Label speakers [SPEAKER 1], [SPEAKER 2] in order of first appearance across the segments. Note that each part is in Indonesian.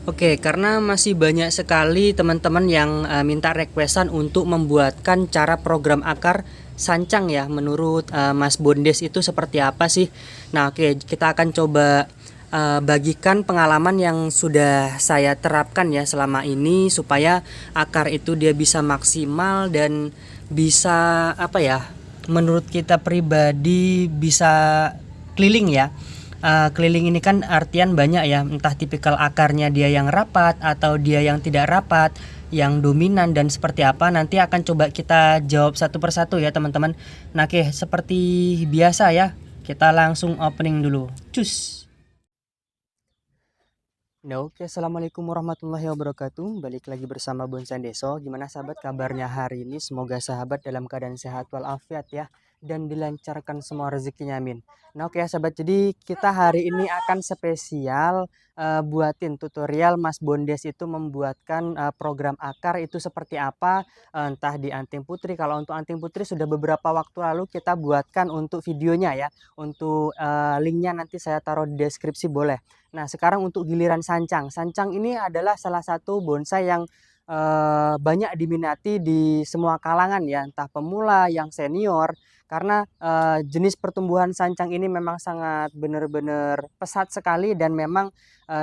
[SPEAKER 1] Oke, karena masih banyak sekali teman-teman yang minta requestan untuk membuatkan cara program akar sancang ya. Menurut Mas Bondes itu seperti apa sih? Nah, oke, kita akan coba bagikan pengalaman yang sudah saya terapkan ya selama ini supaya akar itu dia bisa maksimal dan bisa apa ya? Menurut kita pribadi bisa keliling ya. Keliling ini kan artian banyak ya, entah tipikal akarnya dia yang rapat atau dia yang tidak rapat, yang dominan dan seperti apa, nanti akan coba kita jawab satu persatu ya teman-teman. Nah oke, seperti biasa ya, kita langsung opening dulu. Cus. Nah, oke, assalamualaikum warahmatullahi wabarakatuh. Balik lagi bersama Bonsai Deso. Gimana sahabat kabarnya hari ini? Semoga sahabat dalam keadaan sehat walafiat ya, dan dilancarkan semua rezekinya, amin. Nah, oke ya sahabat. Jadi kita hari ini akan spesial buatin tutorial Mas Bondes itu membuatkan program akar itu seperti apa, entah di Anting Putri. Kalau untuk Anting Putri sudah beberapa waktu lalu kita buatkan untuk videonya ya. Untuk linknya nanti saya taruh di deskripsi boleh. Nah, sekarang untuk giliran sancang. Sancang ini adalah salah satu bonsai yang banyak diminati di semua kalangan ya, entah pemula, yang senior. Karena jenis pertumbuhan sancang ini memang sangat benar-benar pesat sekali dan memang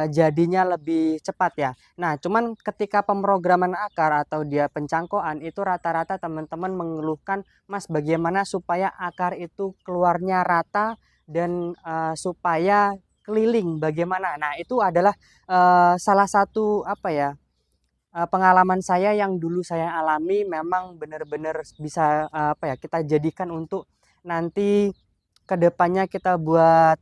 [SPEAKER 1] jadinya lebih cepat ya. Nah, cuman ketika pemrograman akar atau dia pencangkokan itu rata-rata teman-teman mengeluhkan, Mas, bagaimana supaya akar itu keluarnya rata dan supaya keliling bagaimana. Nah, itu adalah salah satu apa ya, pengalaman saya yang dulu saya alami memang benar-benar bisa apa ya, kita jadikan untuk nanti kedepannya kita buat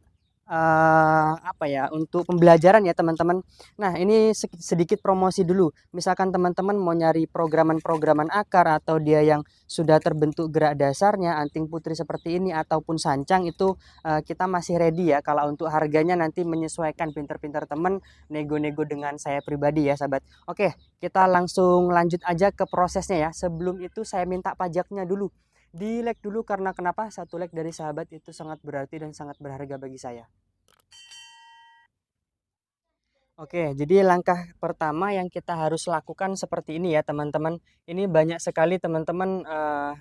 [SPEAKER 1] apa ya, untuk pembelajaran ya teman-teman. Nah, ini sedikit promosi dulu. Misalkan teman-teman mau nyari programan-programan akar atau dia yang sudah terbentuk gerak dasarnya, Anting Putri seperti ini ataupun sancang itu kita masih ready ya. Kalau untuk harganya nanti menyesuaikan pinter-pinter teman, nego-nego dengan saya pribadi ya sahabat. Oke, kita langsung lanjut aja ke prosesnya ya. Sebelum itu saya minta pajaknya dulu. Di like dulu karena kenapa? Satu like dari sahabat itu sangat berarti dan sangat berharga bagi saya. Oke, jadi langkah pertama yang kita harus lakukan seperti ini ya teman-teman. Ini banyak sekali teman-teman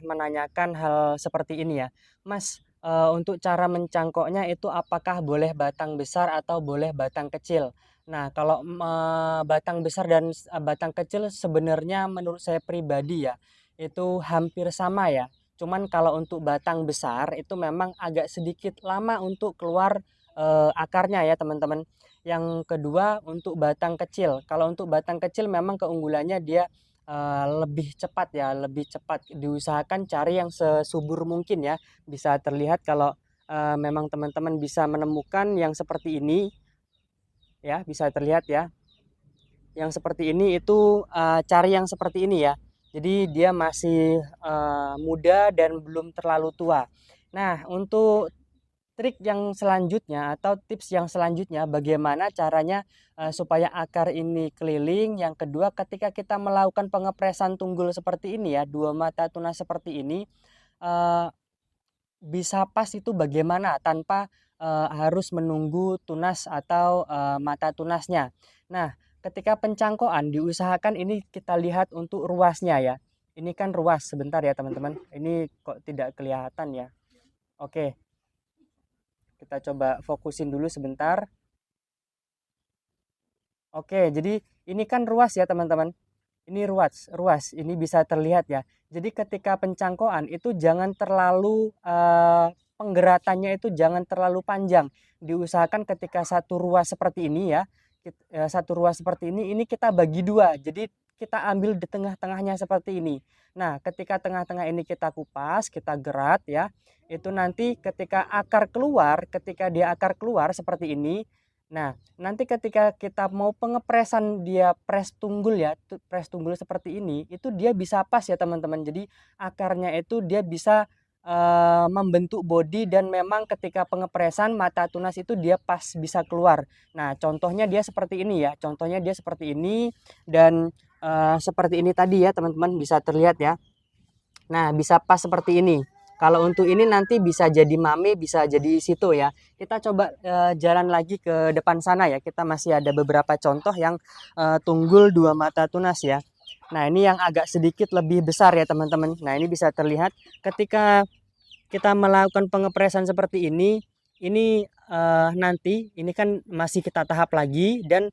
[SPEAKER 1] menanyakan hal seperti ini ya. Mas, untuk cara mencangkoknya itu apakah boleh batang besar atau boleh batang kecil? Nah, kalau batang besar dan batang kecil sebenarnya menurut saya pribadi ya, itu hampir sama ya. Cuman kalau untuk batang besar itu memang agak sedikit lama untuk keluar akarnya ya teman-teman. Yang kedua untuk batang kecil. Kalau untuk batang kecil memang keunggulannya dia lebih cepat ya, lebih cepat. Diusahakan cari yang sesubur mungkin ya. Bisa terlihat kalau memang teman-teman bisa menemukan yang seperti ini ya, bisa terlihat ya. Yang seperti ini itu cari yang seperti ini ya. Jadi dia masih muda dan belum terlalu tua. Nah, untuk trik yang selanjutnya atau tips yang selanjutnya bagaimana caranya supaya akar ini keliling. Yang kedua, ketika kita melakukan pengepresan tunggul seperti ini ya, dua mata tunas seperti ini, eh, bisa pas itu bagaimana tanpa harus menunggu tunas atau mata tunasnya. Nah, ketika pencangkokan diusahakan ini kita lihat untuk ruasnya ya. Ini kan ruas, sebentar ya teman-teman. Ini kok tidak kelihatan ya. Oke, kita coba fokusin dulu sebentar. Oke, jadi ini kan ruas ya teman-teman. Ini ruas, ruas. Ini bisa terlihat ya. Jadi ketika pencangkokan itu jangan terlalu penggeratannya itu jangan terlalu panjang. Diusahakan ketika satu ruas seperti ini ya, satu ruas seperti ini kita bagi dua. Jadi kita ambil di tengah-tengahnya seperti ini. Nah, ketika tengah-tengah ini kita kupas, kita gerat ya. Itu nanti ketika akar keluar, ketika dia akar keluar seperti ini. Nah, nanti ketika kita mau pengepresan dia pres tunggul ya, pres tunggul seperti ini, itu dia bisa pas ya teman-teman. Jadi akarnya itu dia bisa membentuk bodi dan memang ketika pengepresan mata tunas itu dia pas bisa keluar. Nah, contohnya dia seperti ini ya. Contohnya dia seperti ini dan seperti ini tadi ya teman-teman bisa terlihat ya. Nah, bisa pas seperti ini. Kalau untuk ini nanti bisa jadi mame, bisa jadi situ ya. Kita coba jalan lagi ke depan sana ya. Kita masih ada beberapa contoh yang tunggul dua mata tunas ya. Nah, ini yang agak sedikit lebih besar ya teman-teman. Nah, ini bisa terlihat ketika kita melakukan pengepresan seperti ini nanti ini kan masih kita tahap lagi dan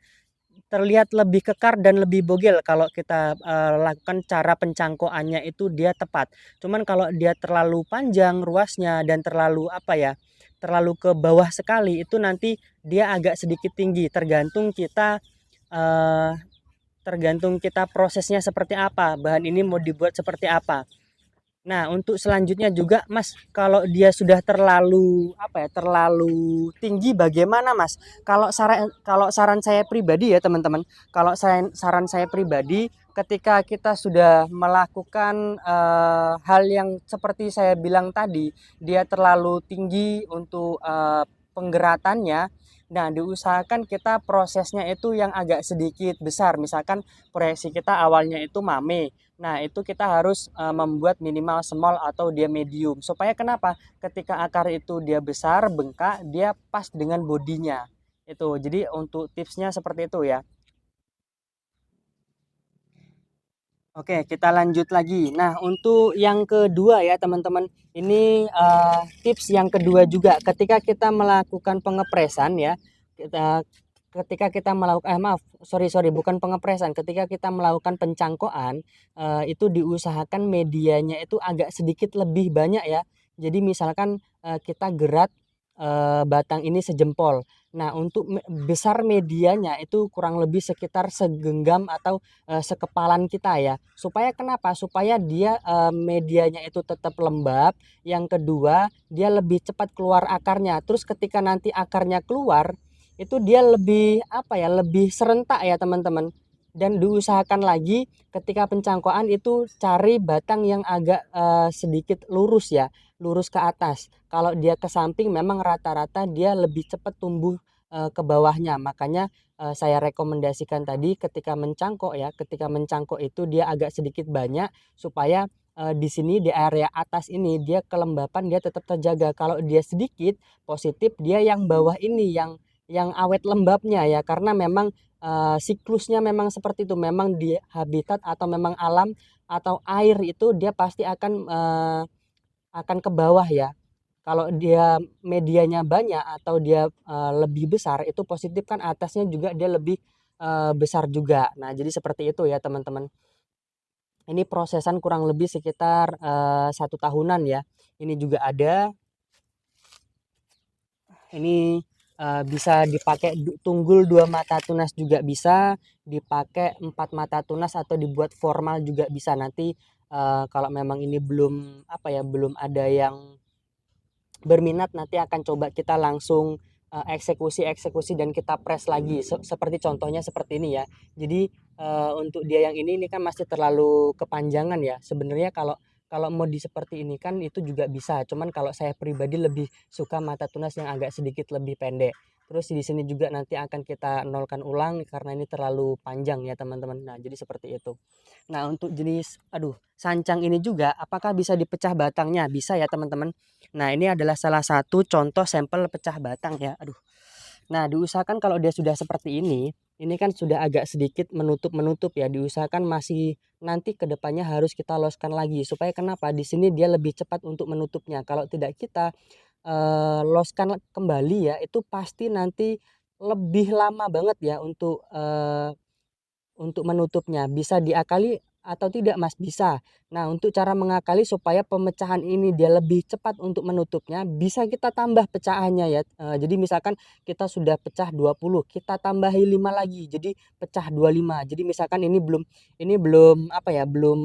[SPEAKER 1] terlihat lebih kekar dan lebih bogel kalau kita lakukan cara pencangkokannya itu dia tepat. Cuman kalau dia terlalu panjang ruasnya dan terlalu apa ya, terlalu ke bawah sekali itu nanti dia agak sedikit tinggi eh, tergantung kita prosesnya seperti apa, bahan ini mau dibuat seperti apa. Nah, untuk selanjutnya juga Mas, kalau dia sudah terlalu apa ya, terlalu tinggi bagaimana Mas? Kalau saran saya pribadi ya teman-teman, kalau saran saya pribadi ketika kita sudah melakukan hal yang seperti saya bilang tadi, dia terlalu tinggi untuk penggeratannya. Nah, diusahakan kita prosesnya itu yang agak sedikit besar. Misalkan proyeksi kita awalnya itu mame. Nah, itu kita harus membuat minimal small atau dia medium. Supaya kenapa? Ketika akar itu dia besar, bengkak, dia pas dengan bodinya. Itu. Jadi untuk tipsnya seperti itu ya. Oke, kita lanjut lagi. Nah, untuk yang kedua ya, teman-teman. Ini tips yang kedua juga ketika kita melakukan pengepresan ya. Ketika kita melakukan maaf, sorry sorry bukan pengepresan. Ketika kita melakukan pencangkokan itu diusahakan medianya itu agak sedikit lebih banyak ya. Jadi misalkan kita gerak batang ini sejempol. Nah, untuk besar medianya itu kurang lebih sekitar segenggam atau sekepalan kita ya. Supaya kenapa? Supaya dia medianya itu tetap lembab. Yang kedua, dia lebih cepat keluar akarnya. Terus ketika nanti akarnya keluar, itu dia lebih apa ya? Lebih serentak ya, teman-teman. Dan diusahakan lagi ketika pencangkokan itu cari batang yang agak sedikit lurus ya, lurus ke atas. Kalau dia ke samping memang rata-rata dia lebih cepat tumbuh ke bawahnya. Makanya saya rekomendasikan tadi ketika mencangkok itu dia agak sedikit banyak supaya di sini di area atas ini dia kelembapan dia tetap terjaga. Kalau dia sedikit positif dia yang bawah ini yang awet lembabnya ya karena memang siklusnya memang seperti itu. Memang di habitat atau memang alam atau air itu dia pasti akan ke bawah ya. Kalau dia medianya banyak atau dia lebih besar itu positif kan atasnya juga dia lebih besar juga. Nah, jadi seperti itu ya teman-teman. Ini prosesan kurang lebih sekitar 1 tahunan ya. Ini juga ada. Ini bisa dipakai tunggul dua mata tunas juga bisa, dipakai 4 mata tunas atau dibuat formal juga bisa. Nanti kalau memang ini belum apa ya, belum ada yang berminat nanti akan coba kita langsung eksekusi dan kita press lagi seperti contohnya seperti ini ya. Jadi untuk dia yang ini kan masih terlalu kepanjangan ya. Sebenarnya kalau kalau mau di seperti ini kan itu juga bisa. Cuman kalau saya pribadi lebih suka mata tunas yang agak sedikit lebih pendek. Terus di sini juga nanti akan kita nolkan ulang karena ini terlalu panjang ya teman-teman. Nah, jadi seperti itu. Nah, untuk jenis sancang ini juga apakah bisa dipecah batangnya? Bisa ya teman-teman. Nah, ini adalah salah satu contoh sampel pecah batang ya. Nah, diusahakan kalau dia sudah seperti ini kan sudah agak sedikit menutup-menutup ya. Diusahakan masih nanti ke depannya harus kita loskan lagi. Supaya kenapa? Di sini dia lebih cepat untuk menutupnya. Kalau tidak kita loskan kembali ya, itu pasti nanti lebih lama banget ya untuk menutupnya. Bisa diakali atau tidak Mas? Bisa. Nah, untuk cara mengakali supaya pemecahan ini dia lebih cepat untuk menutupnya, bisa kita tambah pecahannya ya. Jadi misalkan kita sudah pecah 20, kita tambahi 5 lagi. Jadi pecah 25. Jadi misalkan ini belum apa ya, belum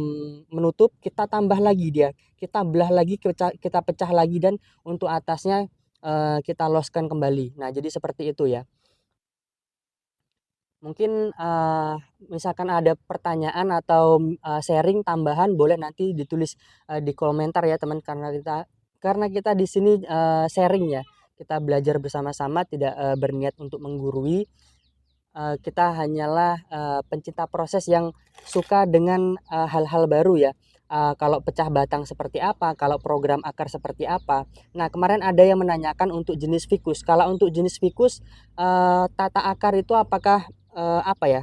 [SPEAKER 1] menutup, kita tambah lagi dia. Kita belah lagi, kita pecah lagi dan untuk atasnya kita loskan kembali. Nah, jadi seperti itu ya. Mungkin misalkan ada pertanyaan atau sharing tambahan boleh nanti ditulis di komentar ya teman karena kita di sini sharing ya. Kita belajar bersama-sama tidak berniat untuk menggurui. Kita hanyalah pencinta proses yang suka dengan hal-hal baru ya. kalau pecah batang seperti apa, kalau program akar seperti apa. Nah, kemarin ada yang menanyakan untuk jenis fikus. Kalau untuk jenis fikus, tata akar itu apakah, apa ya,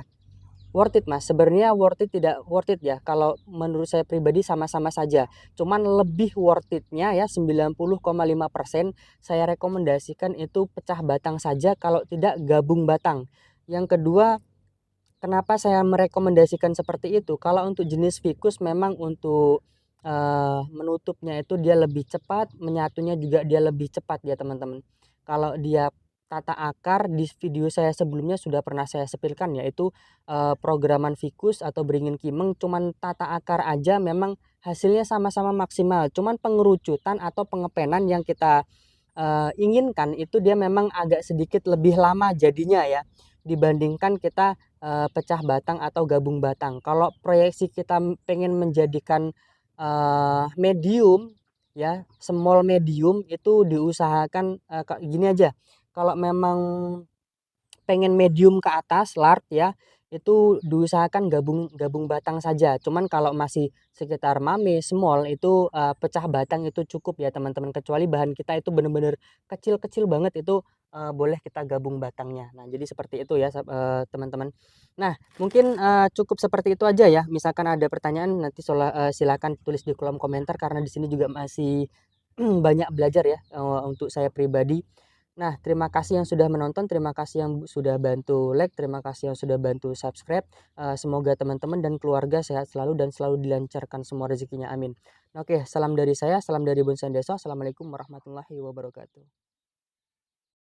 [SPEAKER 1] worth it, Mas? Sebenarnya worth it tidak worth it ya, kalau menurut saya pribadi sama-sama saja. Cuman lebih worth it-nya ya 90,5% saya rekomendasikan itu pecah batang saja, kalau tidak gabung batang. Yang kedua, kenapa saya merekomendasikan seperti itu? Kalau untuk jenis fikus memang untuk menutupnya itu dia lebih cepat, menyatunya juga dia lebih cepat ya teman-teman. Kalau dia tata akar di video saya sebelumnya sudah pernah saya sepilkan, yaitu programan fikus atau beringin kimeng, cuman tata akar aja memang hasilnya sama-sama maksimal. Cuman pengerucutan atau pengepenan yang kita inginkan itu dia memang agak sedikit lebih lama jadinya ya, dibandingkan kita pecah batang atau gabung batang. Kalau proyeksi kita pengen menjadikan medium ya, small medium, itu diusahakan gini aja. Kalau memang pengen medium ke atas large ya, itu diusahakan gabung gabung batang saja. Cuman kalau masih sekitar mame small itu pecah batang itu cukup ya teman-teman, kecuali bahan kita itu bener-bener kecil-kecil banget, itu boleh kita gabung batangnya. Nah, jadi seperti itu ya teman-teman. Nah, mungkin cukup seperti itu aja ya. Misalkan ada pertanyaan nanti silakan tulis di kolom komentar, karena di sini juga masih banyak belajar ya untuk saya pribadi. Nah, terima kasih yang sudah menonton, terima kasih yang sudah bantu like, terima kasih yang sudah bantu subscribe. Semoga teman-teman dan keluarga sehat selalu dan selalu dilancarkan semua rezekinya, amin. Oke, salam dari saya, salam dari Bonsai Desa. Assalamualaikum warahmatullahi wabarakatuh.